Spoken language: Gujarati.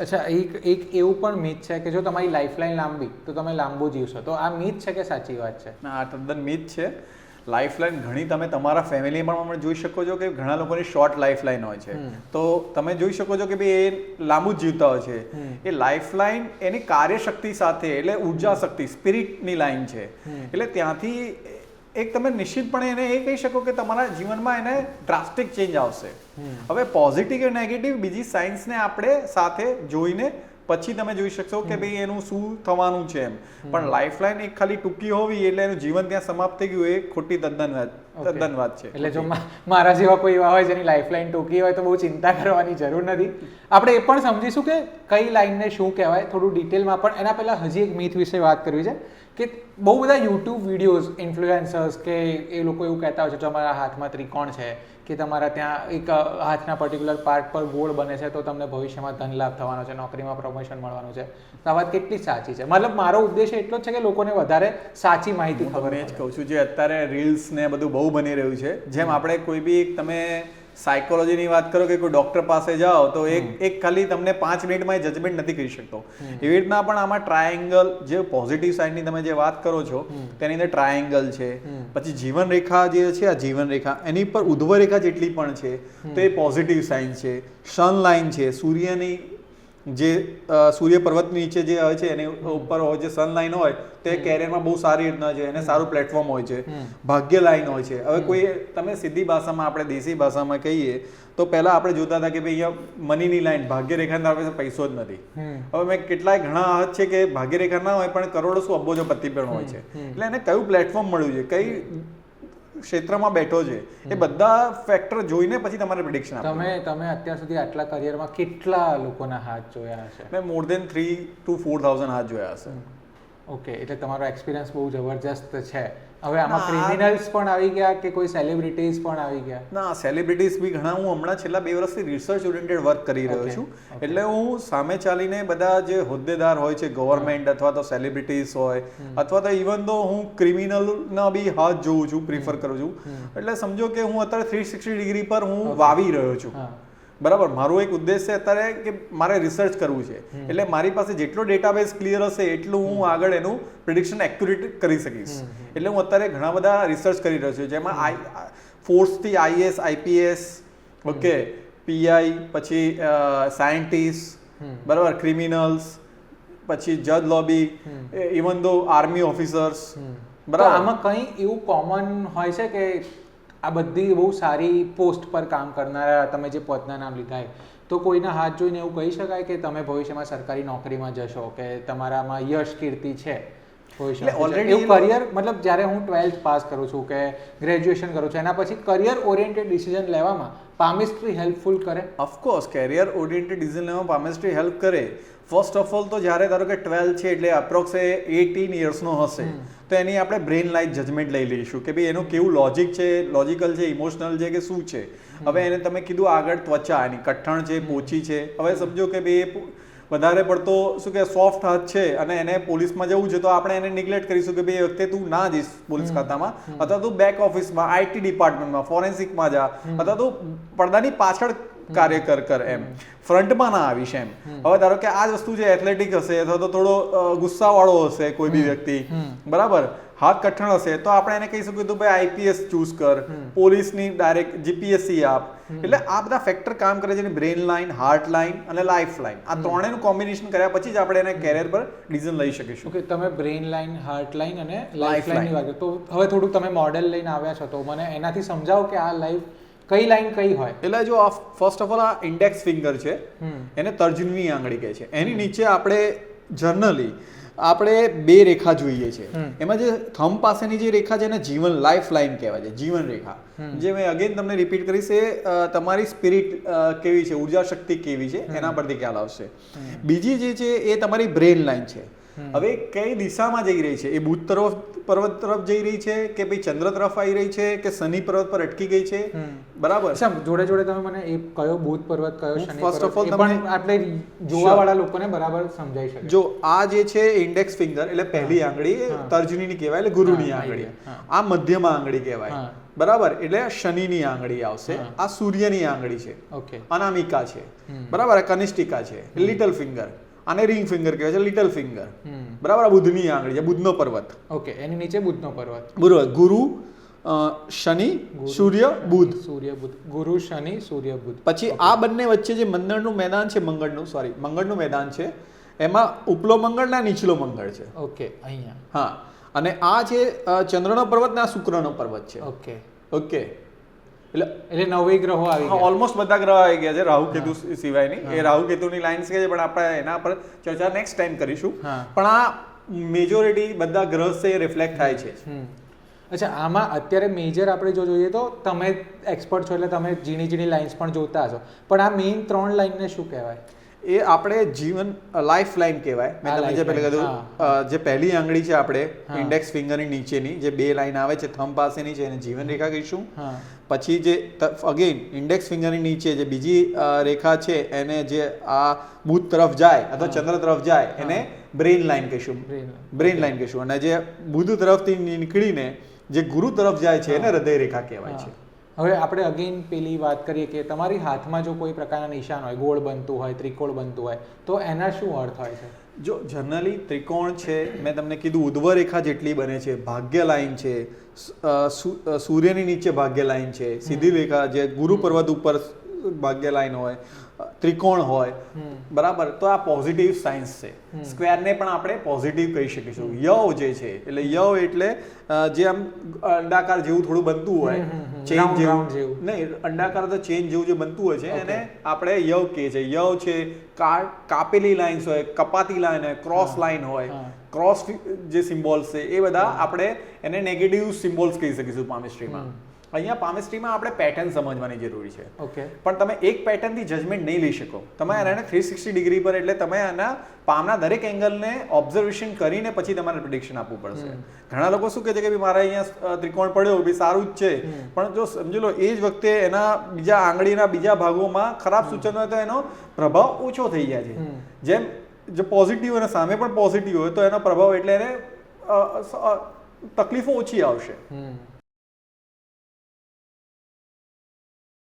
અચ્છા, એક એવું પણ મિથ છે કે જો તમારી લાઈફલાઈન લાંબી તો તમે લાંબુ જીવશો, તો આ મિથ છે કે સાચી વાત છે? ના, આ તદ્દન મિથ છે. લાઈફલાઈન ઘણી તમે તમારા ફેમિલીમાં પણ જોઈ શકો છો કે ઘણા લોકોની શોર્ટ લાઈફલાઈન હોય છે, તો તમે જોઈ શકો છો કે ભાઈ એ લાંબુ જ જીવતા હોય છે. એ લાઈફલાઈન એની કાર્યશક્તિ સાથે, એટલે ઉર્જા શક્તિ, સ્પિરિટની લાઈન છે. એટલે ત્યાંથી એક તમે નિશ્ચિતપણે એને એ કહી શકો કે તમારા જીવનમાં એને ડ્રાસ્ટિક ચેન્જ આવશે. હવે પોઝિટિવ કે નેગેટિવ બીજી સાયન્સને આપણે સાથે જોઈને પછી તમે જોઈ શકશો કે ભાઈ એનું શું થવાનું છે એમ. પણ લાઈફલાઈન એક ખાલી ટૂંકી હોવી એટલે એનું જીવન ત્યાં સમાપ્ત થઈ ગયું એ ખોટી તદ્દન વાત છે. એટલે જો મારા જેવા કોઈ એવા હોય જેની લાઈફલાઈન ટૂંકી હોય તો બહુ ચિંતા કરવાની જરૂર નથી. આપણે એ પણ સમજીશું કે કઈ લાઈનને શું કહેવાય થોડું ડિટેલમાં, પણ એના પહેલાં હજી એક મિથ વિશે વાત કરવી છે કે બહુ બધા યુટ્યુબ વિડીયોઝ, ઇન્ફ્લુએન્સર્સ કે એ લોકો એવું કહેતા હોય છે કે તમારા હાથમાં ત્રિકોણ છે કે તમારા ત્યાં એક હાથના પર્ટિક્યુલર પાર્ટ પર ગોળ બને છે તો તમને ભવિષ્યમાં ધન લાભ થવાનો છે, નોકરીમાં પ્રમોશન મળવાનું છે. તો આ વાત કેટલી સાચી છે? મતલબ મારો ઉદ્દેશ એટલો જ છે કે લોકોને વધારે સાચી માહિતી ખબર. મેં જ કહું છું, જે અત્યારે રીલ્સ ને બધું બહુ બની રહ્યું છે, જેમ આપણે કોઈ બી તમે સાયકોલોજીની વાત કરો કે કોઈ ડોક્ટર પાસે જાઓ તો એક ખાલી તમને 5 મિનિટમાં એ જજમેન્ટ નથી કરી શકતો. એવી રીતના પણ આમાં ટ્રાયેંગલ, જે પોઝિટિવ સાઇડની તમે જે વાત કરો છો તેની અંદર ટ્રાયેંગલ છે, પછી જીવન રેખા જે છે, આ જીવન રેખા એની પર ઉધ્વ રેખા જેટલી પણ છે તો એ પોઝિટિવ સાઇન છે. સન લાઇન છે, સૂર્યની જે સૂર્ય પર્વત નીચે જે હોય છે એની ઉપર હોય જે સન લાઇન હોય તે કેરિયરમાં બહુ સારી રીતના છે, એને સારું પ્લેટફોર્મ હોય છે. ભાગ્ય લાઇન હોય છે. હવે કોઈ તમે સીધી ભાષામાં, આપણે દેશી ભાષામાં કહીએ તો પહેલા આપણે જોતા હતા કે ભાઈ અહીંયા મનીની લાઈન, ભાગ્ય રેખાની પાસે પૈસો જ નથી. હવે મેં કેટલાય ઘણા હાથ છે કે ભાગ્ય રેખા ના હોય પણ કરોડો શું અબોજોપતિ પણ હોય છે. એટલે એને કયું પ્લેટફોર્મ મળ્યું છે, કઈ ક્ષેત્રમાં બેઠો છે, એ બધા ફેક્ટર જોઈને પછી તમારે પ્રિડિક્શન આપવું. તમે અત્યાર સુધી આટલા કરિયરમાં કેટલા લોકોના હાથ જોયા હશે? મેં મોર દેન 3,000 to 4,000 હાથ જોયા હશે. ઓકે, એટલે તમારો એક્સપિરિયન્સ બહુ જબરજસ્ત છે. હવે આમાં ક્રિમિનલ્સ પણ આવી ગયા કે કોઈ સેલિબ્રિટીઝ પણ આવી ગયા? ના, સેલિબ્રિટીઝ બી ઘણા. હું હમણાં છેલ્લા 2 વર્ષથી રિસર્ચ ઓરિએન્ટેડ વર્ક કરી રહ્યો છું. એટલે હું સામે ચાલીને બધા જે હોદ્દેદાર હોય છે, ગવર્મેન્ટ અથવા તો સેલિબ્રિટીઝ હોય અથવા તો ઇવન તો હું ક્રિમિનલના બી હાથ જોઉં છું, પ્રિફર કરું છું. એટલે સમજો કે હું અત્યારે 360 ડિગ્રી પર હું વાવી રહ્યો છું. બરાબર, મારો એક ઉદ્દેશ છે અત્યારે કે મારે રિસર્ચ કરવું છે. એટલે મારી પાસે જેટલો ડેટાબેઝ ક્લિયર હશે એટલું હું આગળ એનું પ્રિડિક્શન એક્યુરેટ કરી શકીશ. એટલે હું અત્યારે ઘણા બધા રિસર્ચ કરી રહ્યો છું, જેમાં ફોર્સથી આઈએસ, આઈપીએસ, ઓકે, પીઆઈ, પછી સાયન્ટિસ્ટ, બરાબર, ક્રિમિનલ્સ, પછી જજ લોબી, ઇવન દો આર્મી ઓફિસર્સ. બરાબર, આમાં કંઈ એવું કોમન હોય છે કે આ બધી બહુ સારી પોસ્ટ પર કામ કરનારા તમે જે પદના નામ લીધા તો કોઈના હાથ જોઈને એવું કહી શકાય કે તમે ભવિષ્યમાં સરકારી નોકરીમાં જશો કે તમારામાં યશ કીર્તિ છે ભવિષ્યમાં? એવું કરિયર, મતલબ જ્યારે હું 12th પાસ કરું છું કે ગ્રેજ્યુએશન કરું છું એના પછી કરિયર ઓરિએન્ટેડ ડિસિઝન લેવામાં પામિસ્ટ્રી હેલ્પફુલ કરે? ઓફકોર્સ, કેરિયર ઓરિએન્ટેડ ડિસિઝન લેવામાં પામિસ્ટ્રી હેલ્પ કરે. ફર્સ્ટ ઓફ ઓલ તો જ્યારે ધારો કે 12 છે એટલે અપ્રોક્સ 18 યર્સનો હશે તો એની આપણે બ્રેન લાઇટ જજમેન્ટ લઈ લઈશું કે ભાઈ એનું કેવું લોજિક છે, લોજિકલ છે, ઇમોશનલ છે કે શું છે. હવે એને તમે કીધું આગળ ત્વચા એની કઠણ છે, પોચી છે. હવે સમજો કે ભાઈ વધારે પડતો શું કે સોફ્ટ હાથ છે અને એને પોલીસમાં જવું છે તો આપણે એને નિગ્લેક્ટ કરીશું કે ભાઈ એ વખતે તું ના જઈશ પોલીસ ખાતામાં, અથવા તું બેક ઓફિસમાં, આઈટી ડિપાર્ટમેન્ટમાં, ફોરેન્સિકમાં જા, અથવા તું પડદાની પાછળ કાર્ય કર એમ, ફ્રન્ટમાં ના આવીશ એમ. હવે ધારો કે આ જ વસ્તુ છે, એથ્લેટિક હશે અથવા તો થોડો ગુસ્સાવાળો હશે કોઈ બી વ્યક્તિ, બરાબર, હાથ કઠણ હશે તો આપણે એને કહી શકીએ તો ભાઈ આઈપીએસ ચૂઝ કર, પોલીસની ડાયરેક્ટ જીપીએસસી આપ. એટલે આ બધા ફેક્ટર કામ કરે છે. બ્રેન લાઇન, હાર્ટ લાઇન અને લાઈફ લાઇન, આ ત્રણેયનું કોમ્બિનેશન કર્યા પછી જ આપણે એને કેરિયર પર ડિસિઝન લઈ શકીશું. ઓકે, તમે બ્રેન લાઇન, હાર્ટ લાઇન અને લાઈફ લાઇનની વાત તો હવે થોડુંક તમે મોડેલ લઈને આવ્યા છો તો મને એનાથી સમજાવો કે આ લાઈફ કઈ લાઈન કઈ હોય? એટલે જો ફર્સ્ટ ઓફ ઓલ આ ઇન્ડેક્સ ફિંગર છે, એને તર્જનીની આંગળી કહે છે. એની નીચે આપણે જનરલી આપણે 2 રેખા જોઈએ છે. એમાં જે થંબ પાસેની જે રેખા છે એને જીવન લાઈફ લાઈન કહેવાય છે, જીવન રેખા. જે મેં અગેન તમને રિપીટ કરીશ, એ તમારી સ્પિરિટ કેવી છે, ઉર્જા શક્તિ કેવી છે એના પરથી ખ્યાલ આવશે. બીજી જે છે એ તમારી બ્રેન લાઈન છે. હવે કઈ દિશામાં જઈ રહી છે, એ બુધ પર્વત તરફ જઈ રહી છે કે ભાઈ ચંદ્ર તરફ આવી રહી છે કે શનિ પર્વત પર અટકી ગઈ છે, બરાબર? જોડે જોડે તમે મને એ કયો બુધ પર્વત, કયો શનિ પર્વત, ફર્સ્ટ ઓફ ઓલ તમે આપણે જોવાવાળા લોકોને બરાબર સમજાઈ શકે. જો આ જે છે ઇન્ડેક્સ ફિંગર એટલે પહેલી આંગળી તર્જનીની કહેવાય, એટલે ગુરુની આંગળી. આ મધ્યમાં આંગળી કહેવાય, બરાબર, એટલે શનિની આંગળી આવશે, આ સૂર્યની આંગળી છે, ઓકે, અનામિકા છે, બરાબર, આ કનિષ્ઠિકા છે, લિટલ ફિંગર, આને રિંગ ફિંગર કહેવાય છે, લિટલ ફિંગર, બરાબર, આ બુધની આંગળી છે, બુધનો પર્વત, ઓકે, એની નીચે બુધનો પર્વત, બરાબર, ગુરુ, શનિ, સૂર્ય, બુધ, સૂર્ય બુધ, ગુરુ શનિ સૂર્ય બુધ. પછી આ બંને વચ્ચે જે મંગળનું મેદાન છે, મંગળનું મેદાન છે, એમાં ઉપલો મંગળ ને નીચલો મંગળ છે, ઓકે, અહીંયા, હા, અને આ છે ચંદ્રનો પર્વત ને આ શુક્રનો પર્વત છે, ઓકે, ઓકે, એટલે 9 ગ્રહો આવી ગયા. ઓલમોસ્ટ બધા ગ્રહ આવી ગયા છે, રાહુ કેતુ સિવાયની, એ રાહુ કેતુની લાઈન છે પણ આપણે એના પર ચર્ચા નેક્સ્ટ ટાઈમ કરીશું, પણ આ મેજોરિટી બધા ગ્રહ છે એ રિફ્લેક્ટ થાય છે. અચ્છા, આમાં અત્યારે મેજર આપણે જો જોઈએ તો તમે એક્સપર્ટ છો એટલે તમે ઝીણી ઝીણી લાઇન્સ પણ જોતા હશો, પણ આ મેઇન 3 લાઇનને શું કહેવાય? એ આપણે જીવન લાઈફ લાઈન કહેવાય. મેં તમને જે પહેલા કીધું, જે પહેલી આંગળી છે આપણે ઇન્ડેક્સ ફિંગરની નીચેની જે 2 લાઈન આવે છે થંબ પાસેની છે એને જીવન રેખા કહીશું. પછી જે અગેન ઇન્ડેક્સ ફિંગરની નીચે જે બીજી રેખા છે એને જે આ બુધ તરફ જાય અથવા ચંદ્ર તરફ જાય એને બ્રેઇન લાઈન કહીશું, બ્રેઇન લાઈન કહીશું. અને જે બુધ તરફથી નીકળીને જે ગુરુ તરફ જાય છે એને હૃદય રેખા કહેવાય છે. હવે આપણે અગેન પેલી વાત કરીએ કે તમારી હાથમાં જો કોઈ પ્રકારના નિશાન હોય, ગોળ બનતું હોય, ત્રિકોણ બનતું હોય, તો એના શું અર્થ હોય છે? જો જનરલી ત્રિકોણ છે, મેં તમને કીધું ઉધ્વ રેખા જેટલી બને છે, ભાગ્ય લાઈન છે, સૂર્યની નીચે ભાગ્ય લાઈન છે, સીધી રેખા જે ગુરુ પર્વત ઉપર ભાગ્ય લાઈન હોય, ત્રિકોણ હોય, બરાબર, તો આ પોઝિટિવ સાયન્સ છે. સ્ક્વેરને પણ આપણે પોઝિટિવ કહી શકીશું. યવ જે છે એટલે યવ એટલે જે આમ અંડાકાર જેવું થોડું બનતું હોય, ચેન જેવું નહીં, અંડાકાર તો ચેન જેવું જે બનતું હોય છે એને આપણે યવ કહે છે. યવ છે, કાપેલી લાઇન્સ હોય, કપાતી લાઈન હોય, ક્રોસ લાઈન હોય, ક્રોસ જે સિમ્બોલ્સ છે એ બધા આપણે એને નેગેટિવ સિમ્બોલ્સ કહી શકીશું પામેસ્ટ્રીમાં. અહીંયા પામેસ્ટ્રીમાં આપણે પેટર્ન સમજવાની જરૂરી છે. ઓકે, પણ તમે એક પેટર્નથી જજમેન્ટ નહીં લઈ શકો. તમે એને 360 ડિગ્રી પર, એટલે તમે આના પામના દરેક એંગલને ઓબ્ઝર્વેશન કરીને પછી તમારે પ્રિડિક્શન આપવું પડશે. ઘણા લોકો શું કહે છે કે મારા અહીંયા ત્રિકોણ પડ્યો, બી સારું જ છે, પણ જો સમજી લો એ જ વખતે એના બીજા આંગળીના બીજા ભાગોમાં ખરાબ સૂચન હોય તો એનો પ્રભાવ ઓછો થઈ જાય છે. જેમ જો પોઝિટિવ અને સામે પણ પોઝિટિવ હોય તો એનો પ્રભાવ એટલે એને તકલીફો ઓછી આવશે.